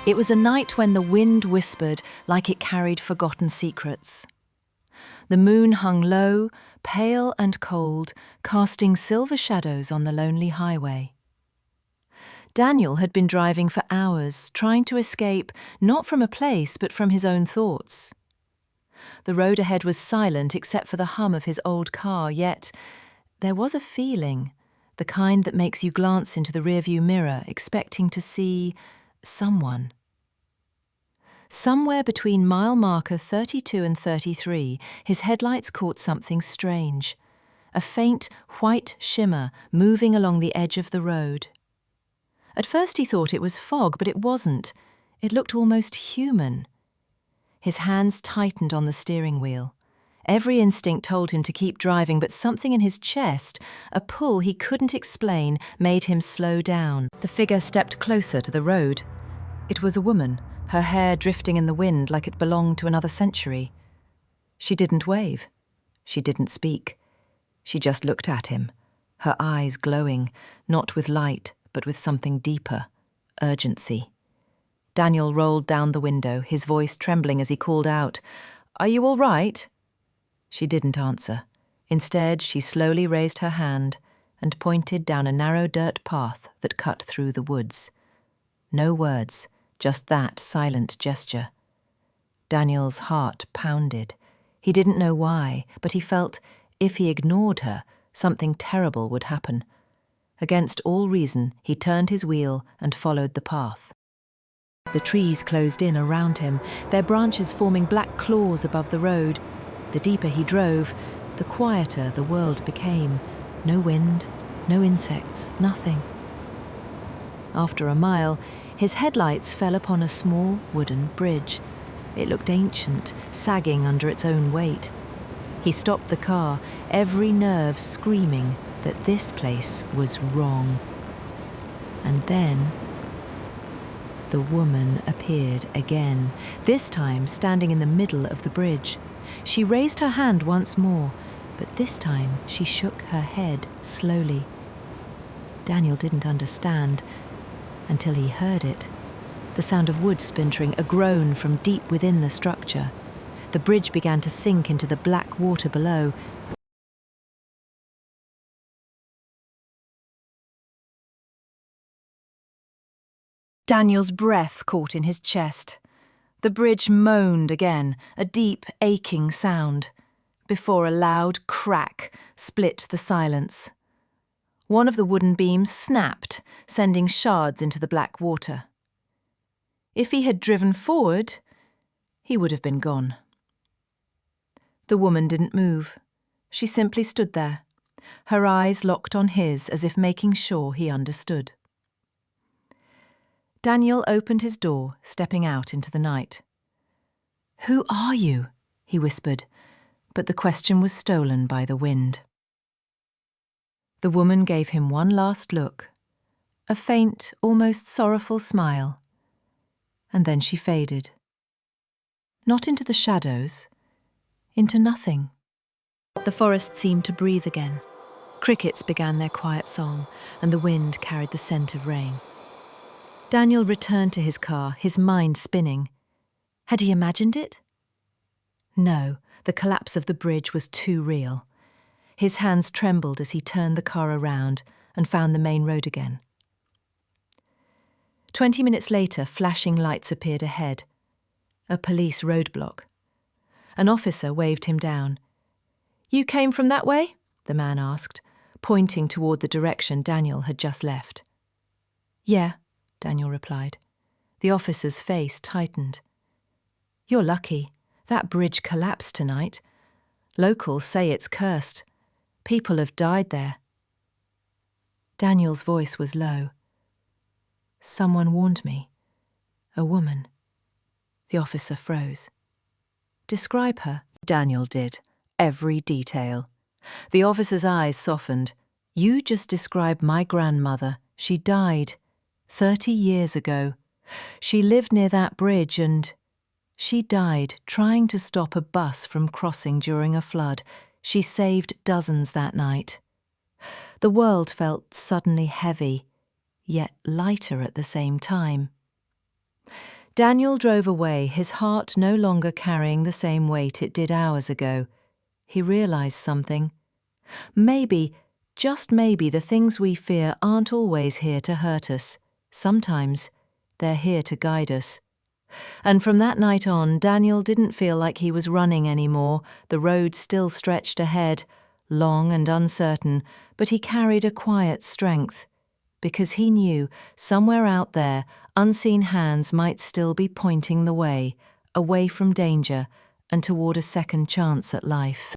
It was a night when the wind whispered like it carried forgotten secrets. The moon hung low, pale and cold, casting silver shadows on the lonely highway. Daniel had been driving for hours, trying to escape not from a place but from his own thoughts. The road ahead was silent except for the hum of his old car, yet there was a feeling, the kind that makes you glance into the rearview mirror expecting to see someone. Somewhere between mile marker 32 and 33, his headlights caught something strange, a faint white shimmer moving along the edge of the road. At first he thought it was fog, but it wasn't. It looked almost human. His hands tightened on the steering wheel. Every instinct told him to keep driving, but something in his chest, a pull he couldn't explain, made him slow down. The figure stepped closer to the road. It was a woman, her hair drifting in the wind like it belonged to another century. She didn't wave. She didn't speak. She just looked at him, her eyes glowing, not with light, but with something deeper, urgency. Daniel rolled down the window, his voice trembling as he called out, "Are you all right?" She didn't answer. Instead, she slowly raised her hand and pointed down a narrow dirt path that cut through the woods. No words, just that silent gesture. Daniel's heart pounded. He didn't know why, but he felt if he ignored her, something terrible would happen. Against all reason, he turned his wheel and followed the path. The trees closed in around him, their branches forming black claws above the road. The deeper he drove, the quieter the world became. No wind, no insects, nothing. After a mile, his headlights fell upon a small wooden bridge. It looked ancient, sagging under its own weight. He stopped the car, every nerve screaming that this place was wrong. And then the woman appeared again, this time standing in the middle of the bridge. She raised her hand once more, but this time she shook her head slowly. Daniel didn't understand until he heard it. The sound of wood splintering, a groan from deep within the structure. The bridge began to sink into the black water below. Daniel's breath caught in his chest. The bridge moaned again, a deep, aching sound, before a loud crack split the silence. One of the wooden beams snapped, sending shards into the black water. If he had driven forward, he would have been gone. The woman didn't move. She simply stood there, her eyes locked on his as if making sure he understood. Daniel opened his door, stepping out into the night. "Who are you?" he whispered, but the question was stolen by the wind. The woman gave him one last look, a faint, almost sorrowful smile, and then she faded. Not into the shadows, into nothing. The forest seemed to breathe again. Crickets began their quiet song, and the wind carried the scent of rain. Daniel returned to his car, his mind spinning. Had he imagined it? No, the collapse of the bridge was too real. His hands trembled as he turned the car around and found the main road again. 20 minutes later, flashing lights appeared ahead. A police roadblock. An officer waved him down. "You came from that way?" the man asked, pointing toward the direction Daniel had just left. "Yeah," Daniel replied. The officer's face tightened. "You're lucky. That bridge collapsed tonight. Locals say it's cursed. People have died there." Daniel's voice was low. "Someone warned me. A woman." The officer froze. "Describe her." Daniel did. Every detail. The officer's eyes softened. "You just described my grandmother. She died 30 years ago. She lived near that bridge and she died trying to stop a bus from crossing during a flood. She saved dozens that night." The world felt suddenly heavy, yet lighter at the same time. Daniel drove away, his heart no longer carrying the same weight it did hours ago. He realized something. Maybe, just maybe, the things we fear aren't always here to hurt us. Sometimes they're here to guide us. And from that night on, Daniel didn't feel like he was running anymore. The road still stretched ahead, long and uncertain, but he carried a quiet strength, because he knew somewhere out there, unseen hands might still be pointing the way, away from danger and toward a second chance at life.